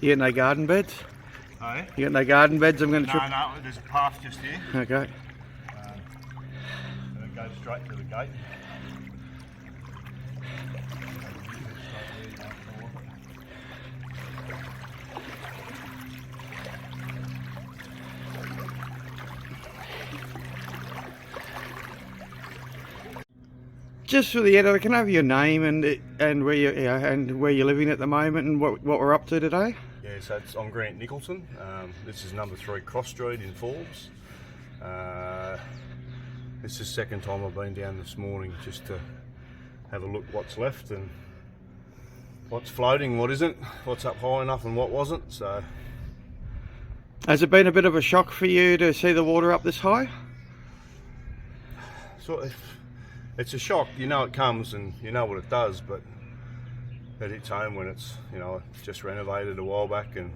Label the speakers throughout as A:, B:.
A: You got no garden beds?
B: Oh?
A: You got no garden beds? I'm going to trip.
B: No, there's a path just here.
A: Okay.
B: And it goes straight to the gate.
A: Just for the editor, can I have your name and where you and where you're living at the moment and what we're up to today?
B: Yeah, so I'm Grant Nicholson. This is number 3 Cross Street in Forbes. This is the second time I've been down this morning just to have a look what's left and what's floating, what isn't, what's up high enough and what wasn't. So,
A: has it been a bit of a shock for you to see the water up this high?
B: It's a shock, you know it comes and you know what it does, but it hits home when it's, you know, just renovated a while back, and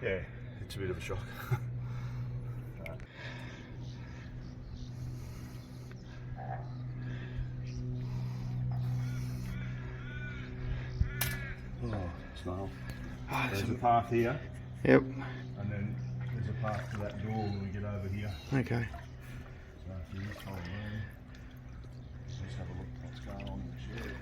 B: yeah, it's a bit of a shock. Oh, snail. There's a path here.
A: Yep.
B: And then there's a path to that door when we get over here.
A: Okay.
B: So if you just hold on, let's have a look at what's going on in the shed.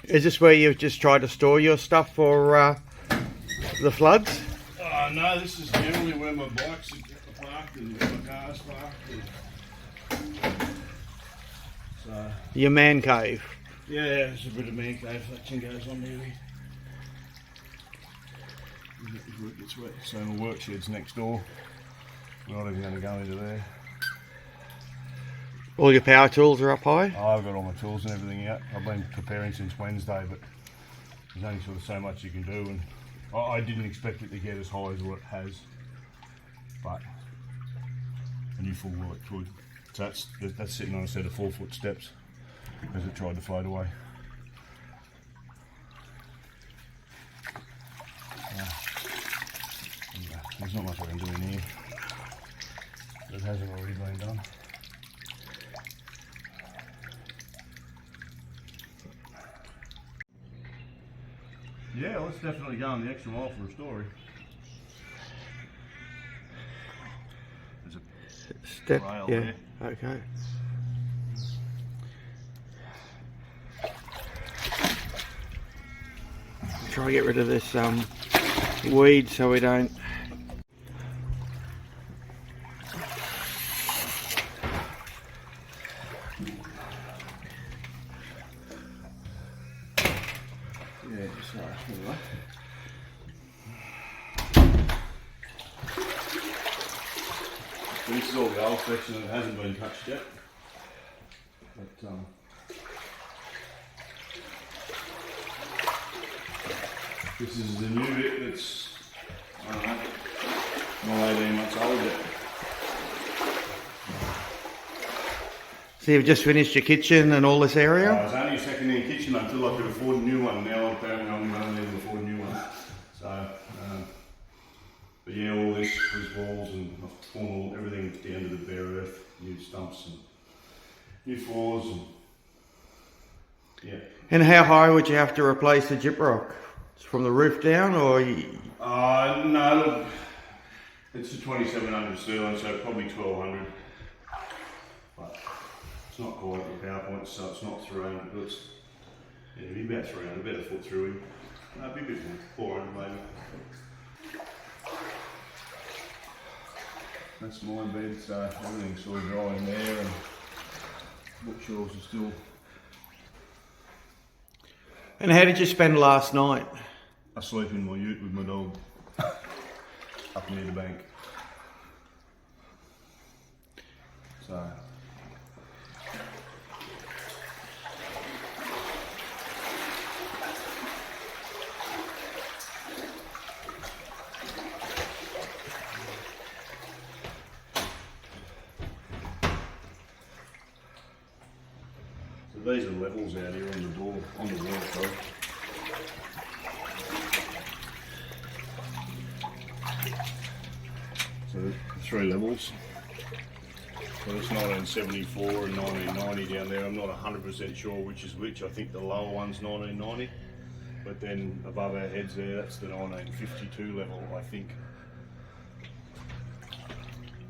A: Is this where you've just tried to store your stuff for the floods?
B: No, this is generally where my bikes are parked and my car's parked. So,
A: Your man cave?
B: yeah, there's a bit of man cave action goes on there. Before it gets wet. So my work shed's next door. We're not even going to go into there.
A: All your power tools are up high?
B: I've got all my tools and everything out. I've been preparing since Wednesday, but there's only sort of so much you can do, and I didn't expect it to get as high as what it has, but a new full work could. So that's sitting on a set of 4-foot steps as it tried to float away. Yeah, there's not much I can do in here that hasn't already been done. Yeah, let's definitely go on the extra mile for a story. There's a
A: Step,
B: rail
A: yeah.
B: there.
A: Okay. Try to get rid of this weed so we don't.
B: Yeah, sorry, anyway. So this is all the old section that hasn't been touched yet. But this is the new bit that's, I don't know, not 18 months old yet.
A: So you've just finished your kitchen and all this area?
B: I was only a second-hand kitchen until I could afford a new one. Now apparently I'm going to need to afford a new one. So, but yeah, all this was walls, and I've torn everything down to the bare earth, new stumps and new floors, and yeah.
A: And how high would you have to replace the gyprock? From the roof down, or?
B: No, look, it's a 2700 sterling, so probably 1200. But it's not quite the PowerPoint, so it's not 300, but it's, yeah, it'd be about 300, about a foot through him. No, it'd be a bit more, 400 maybe. That's my bed, so everything's sort of dry in there, and bookshelves are still.
A: And how did you spend last night?
B: Asleep in my ute with my dog up near the bank. So these are levels out here on the door, on the wall, sorry. So the 3 levels. So it's 1974 and 1990 down there. I'm not 100% sure which is which. I think the lower one's 1990, but then above our heads there, that's the 1952 level, I think.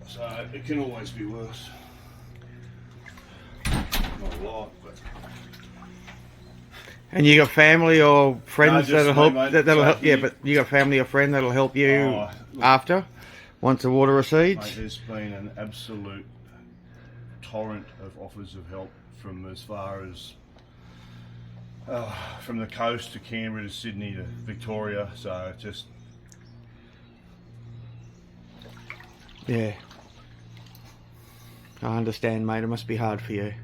B: So it can always be worse. Not a lot, but.
A: And you got family or friends
B: No, just
A: that'll
B: me,
A: help?
B: mate.
A: That'll
B: So
A: help. Yeah, but you got family or friend that'll help you after, once the water recedes.
B: Mate, there's been an absolute torrent of offers of help from as far as from the coast to Canberra to Sydney to Victoria. So just
A: Yeah, I understand, mate. It must be hard for you.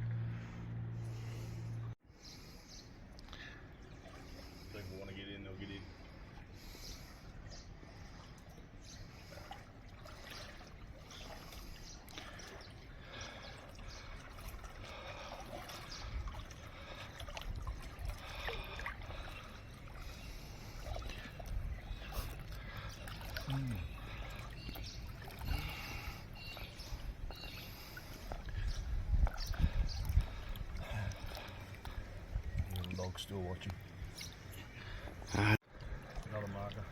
B: people want to get in, they'll get in. The dog's still watching. Another marker.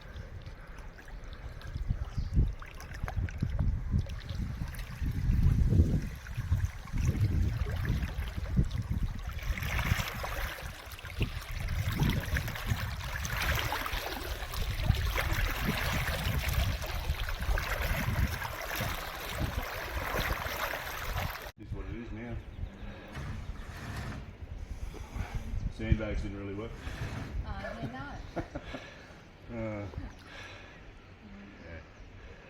B: This is what it is now. Sandbags didn't really work.
C: No.
B: Yeah.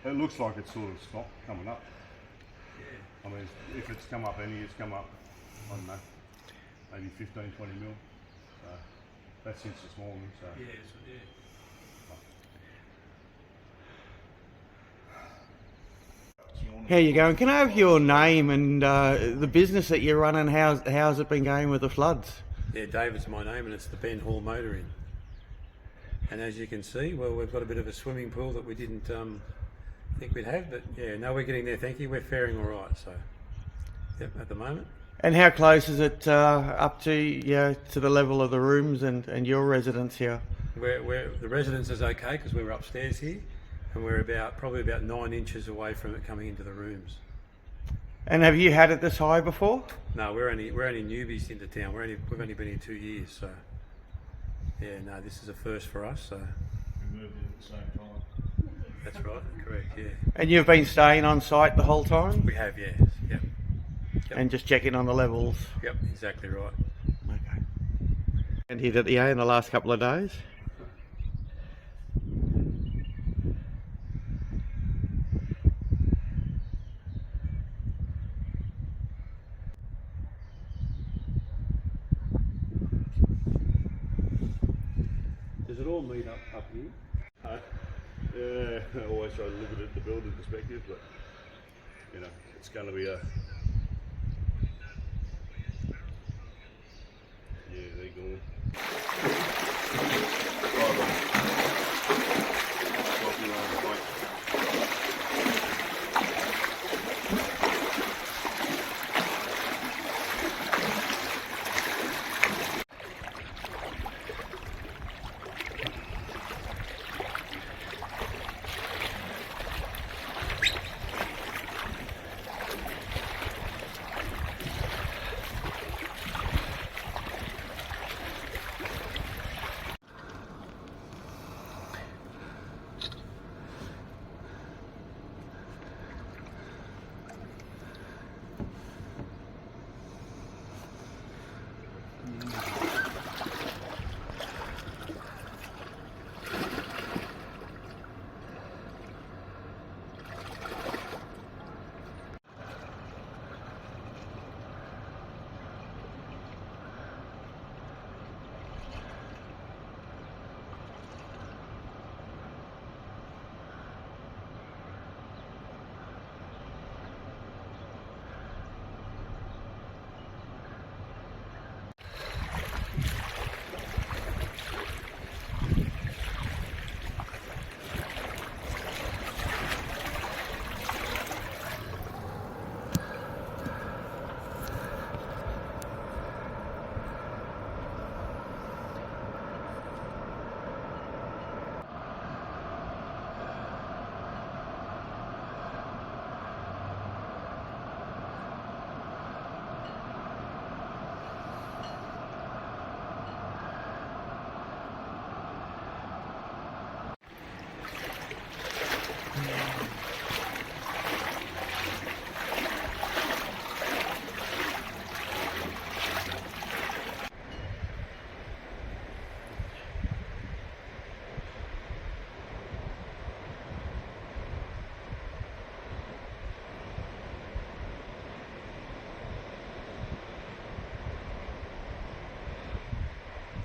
B: It looks like it's sort of stopped coming up. I mean, if it's come up any, it's come up, I don't know, maybe 15, 20 mil. So that's since this morning. So.
A: How you going? Can I have your name and the business that you're running? How's it been going with the floods?
D: Yeah, David's my name, and it's the Ben Hall Motoring. And as you can see, well, we've got a bit of a swimming pool that we didn't think we'd have, but yeah, no, we're getting there. Thank you. We're faring all right. So, yep, at the moment.
A: And how close is it up to the level of the rooms and your residence here?
D: The residence is okay because we're upstairs here, and we're probably about 9 inches away from it coming into the rooms.
A: And have you had it this high before?
D: No, we're only newbies into town. We've only been here 2 years, so yeah, no, this is a first for us. So
B: We moved in at the same time.
D: that's right, correct, yeah.
A: And you've been staying on site the whole time?
D: We have, yeah, yep.
A: And just checking on the levels?
D: Yep, exactly right.
A: Okay. And hit it, in the last couple of days?
D: Does it all meet up here?
B: Yeah, I always try to look at it the building perspective, but you know, it's going to be a. Yeah, they're gone.